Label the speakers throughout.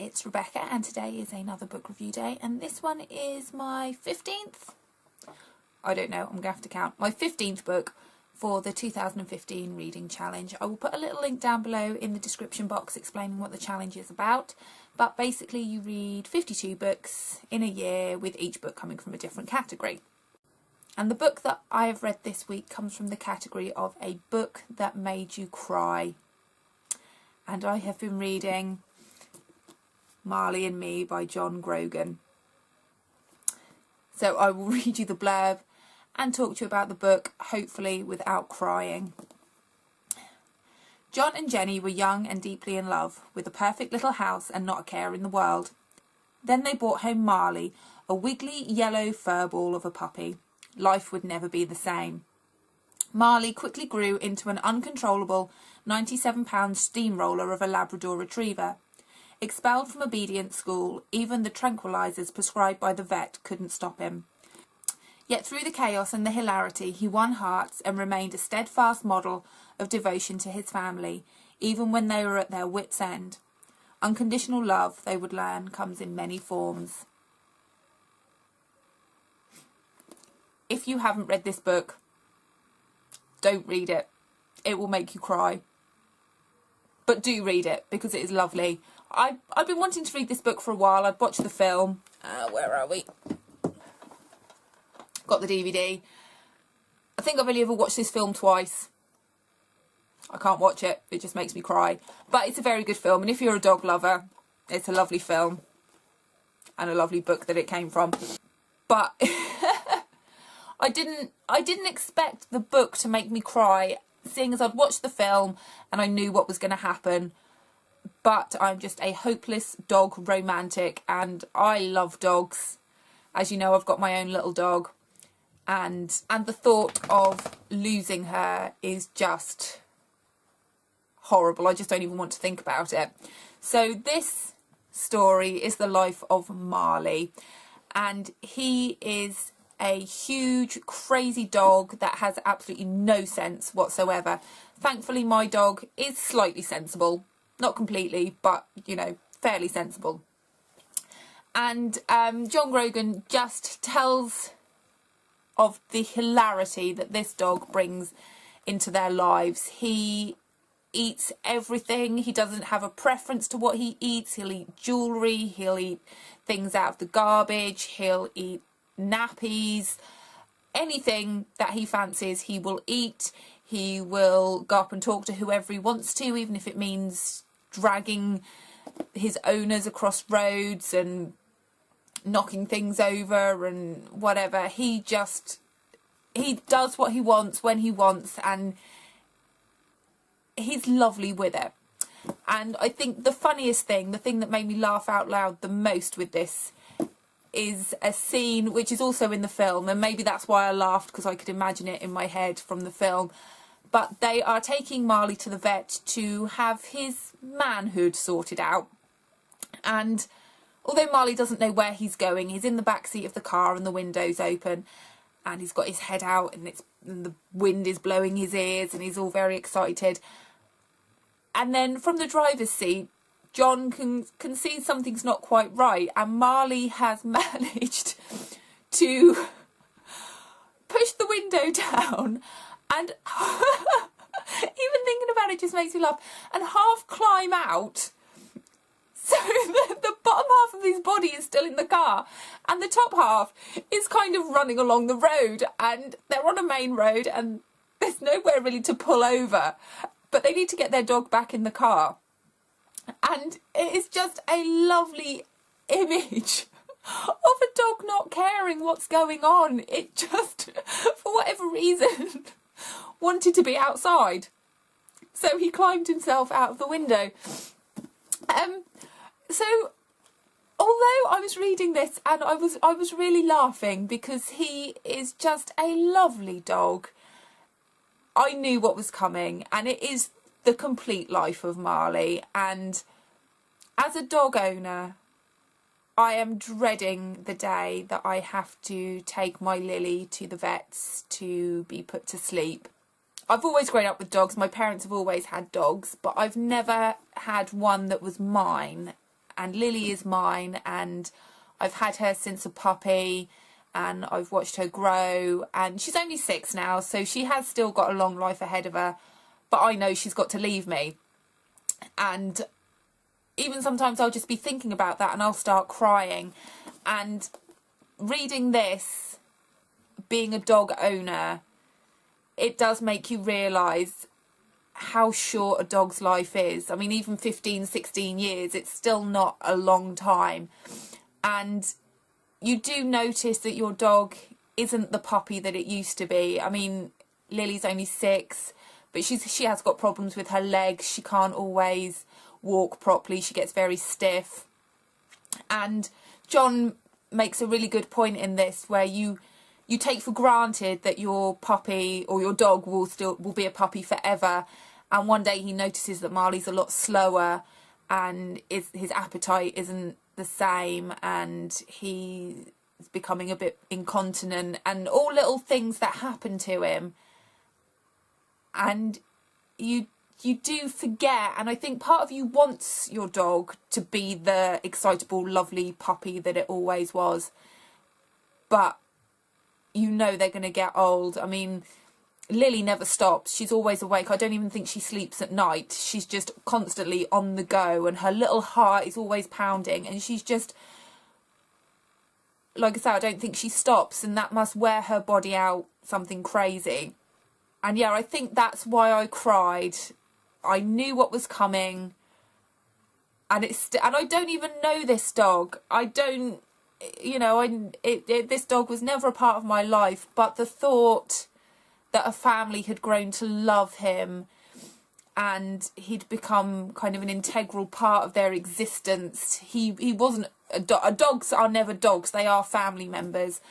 Speaker 1: it's Rebecca and today is another book review day, and this one is my 15th, I don't know, I'm going to have to count, my 15th book for the 2015 reading challenge. I will put a little link down below in the description box explaining what the challenge is about, but basically you read 52 books in a year with each book coming from a different category. And the book that I have read this week comes from the category of a book that made you cry. And I have been reading Marley and Me by Grogan. So I will read you the blurb and talk to you about the book, hopefully without crying. John and Jenny were young and deeply in love, with a perfect little house and not a care in the world. Then they brought home Marley, a wiggly yellow furball of a puppy. Life would never be the same. Marley quickly grew into an uncontrollable 97-pound steamroller of a Labrador retriever. Expelled from obedience school, even the tranquilizers prescribed by the vet couldn't stop him. Yet through the chaos and the hilarity, he won hearts and remained a steadfast model of devotion to his family, even when they were at their wits' end. Unconditional love, they would learn, comes in many forms. If you haven't read this book, don't read it. It will make you cry. But do read it, because it is lovely. I've been wanting to read this book for a while. I'd watched the film. Where are we? Got the DVD. I think I've only ever watched this film twice. I can't watch it. It just makes me cry. But it's a very good film. And if you're a dog lover, it's a lovely film. And a lovely book that it came from. But I didn't expect the book to make me cry, seeing as I'd watched the film and I knew what was going to happen. But I'm just a hopeless dog romantic, and I love dogs. As you know, I've got my own little dog, and the thought of losing her is just horrible. I just don't even want to think about it. So this story is the life of Marley, and he is a huge, crazy dog that has absolutely no sense whatsoever. Thankfully, my dog is slightly sensible. Not completely, but, you know, fairly sensible. And John Grogan just tells of the hilarity that this dog brings into their lives. He eats everything. He doesn't have a preference to what he eats. He'll eat jewellery. He'll eat things out of the garbage. He'll eat nappies. Anything that he fancies, he will eat. He will go up and talk to whoever he wants to, even if it means dragging his owners across roads and knocking things over and whatever. He does what he wants when he wants, and he's lovely with it. And I think the funniest thing, the thing that made me laugh out loud the most with this, is a scene which is also in the film, and maybe that's why I laughed, because I could imagine it in my head from the film. But they are taking Marley to the vet to have his manhood sorted out. And although Marley doesn't know where he's going, he's in the back seat of the car and the window's open. And he's got his head out and the wind is blowing his ears and he's all very excited. And then from the driver's seat, John can see something's not quite right. And Marley has managed to push the window down and even thinking about it just makes me laugh, and half climb out, so the bottom half of his body is still in the car and the top half is kind of running along the road, and they're on a main road and there's nowhere really to pull over, but they need to get their dog back in the car. And it is just a lovely image of a dog not caring what's going on. It just, for whatever reason, wanted to be outside, so he climbed himself out of the window. So although I was reading this and I was really laughing because he is just a lovely dog, I knew what was coming, and it is the complete life of Marley. And as a dog owner, I am dreading the day that I have to take my Lily to the vets to be put to sleep. I've always grown up with dogs. My parents have always had dogs, but I've never had one that was mine. and Lily is mine, and I've had her since a puppy, and I've watched her grow, and she's only 6 now, so she has still got a long life ahead of her, but I know she's got to leave me. And even sometimes I'll just be thinking about that and I'll start crying. And reading this, being a dog owner, it does make you realise how short a dog's life is. I mean, even 15, 16 years, it's still not a long time. And you do notice that your dog isn't the puppy that it used to be. I mean, Lily's only 6, but she has got problems with her legs. She can't always walk properly. She gets very stiff. And John makes a really good point in this, where you take for granted that your puppy or your dog will be a puppy forever. And one day he notices that Marley's a lot slower and his appetite isn't the same, and he's becoming a bit incontinent, and all little things that happen to him. And you do forget, and I think part of you wants your dog to be the excitable, lovely puppy that it always was. But you know they're going to get old. I mean, Lily never stops. She's always awake. I don't even think she sleeps at night. She's just constantly on the go, and her little heart is always pounding, and she's just, like I said, I don't think she stops, and that must wear her body out something crazy. And yeah, I think that's why I cried. I knew what was coming, and and I don't even know this dog. I don't, this dog was never a part of my life, but the thought that a family had grown to love him and he'd become kind of an integral part of their existence. He wasn't dogs are never dogs, they are family members,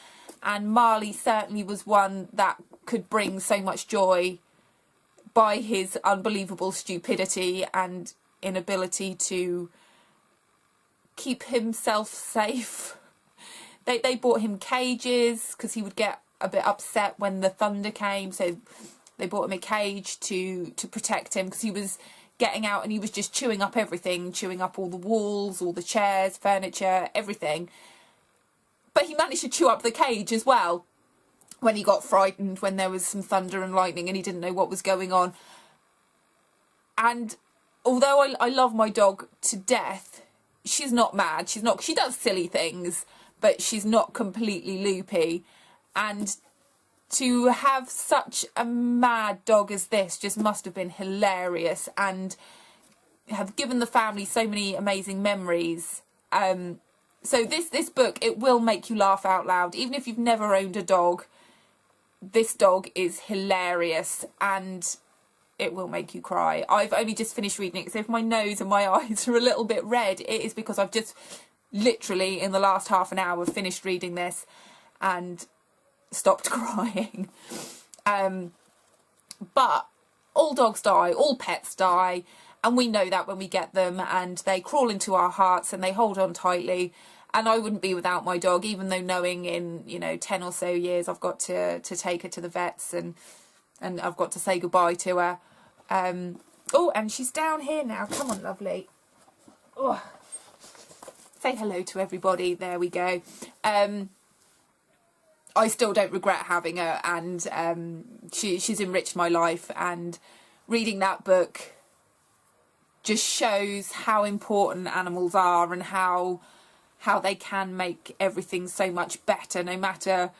Speaker 1: and Marley certainly was one that could bring so much joy by his unbelievable stupidity and inability to keep himself safe. They bought him cages because he would get a bit upset when the thunder came, so they bought him a cage to protect him, because he was getting out and he was just chewing up everything, chewing up all the walls, all the chairs, furniture, everything. But he managed to chew up the cage as well when he got frightened, when there was some thunder and lightning and he didn't know what was going on. And although I love my dog to death, she's not mad. She does silly things, but she's not completely loopy. And to have such a mad dog as this just must have been hilarious, and have given the family so many amazing memories. So this book, it will make you laugh out loud. Even if you've never owned a dog, this dog is hilarious and it will make you cry. I've only just finished reading it, so if my nose and my eyes are a little bit red, it is because I've just literally in the last half an hour finished reading this and stopped crying. But all dogs die, all pets die, and we know that when we get them, and they crawl into our hearts and they hold on tightly. And I wouldn't be without my dog, even though knowing in 10 or so years I've got to take her to the vets and I've got to say goodbye to her. Oh, and she's down here now. Come on, lovely. Oh. Say hello to everybody. There we go. I still don't regret having her, and she's enriched my life, and reading that book just shows how important animals are and how they can make everything so much better, no matter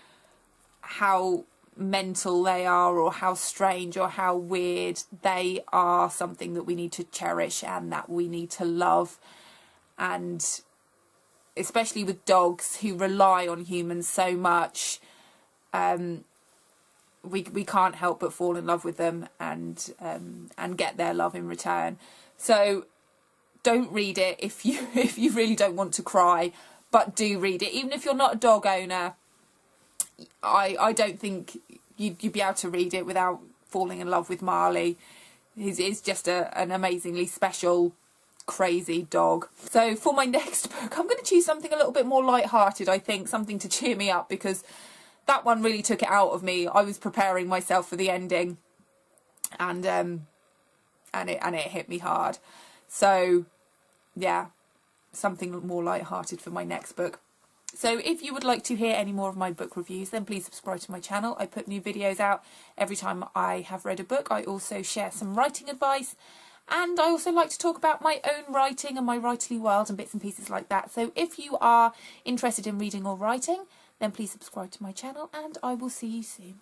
Speaker 1: how mental they are or how strange or how weird. They are something that we need to cherish and that we need to love. And especially with dogs who rely on humans so much, we can't help but fall in love with them and get their love in return. So don't read it if you really don't want to cry, but do read it. Even if you're not a dog owner, I don't think you'd be able to read it without falling in love with Marley. He's just an amazingly special, crazy dog. So for my next book, I'm going to choose something a little bit more light-hearted, I think, something to cheer me up, because that one really took it out of me. I was preparing myself for the ending, and it hit me hard. So yeah, something more light-hearted for my next book. So if you would like to hear any more of my book reviews, then please subscribe to my channel. I put new videos out every time I have read a book. I also share some writing advice, and I also like to talk about my own writing and my writerly world and bits and pieces like that. So if you are interested in reading or writing, then please subscribe to my channel, and I will see you soon.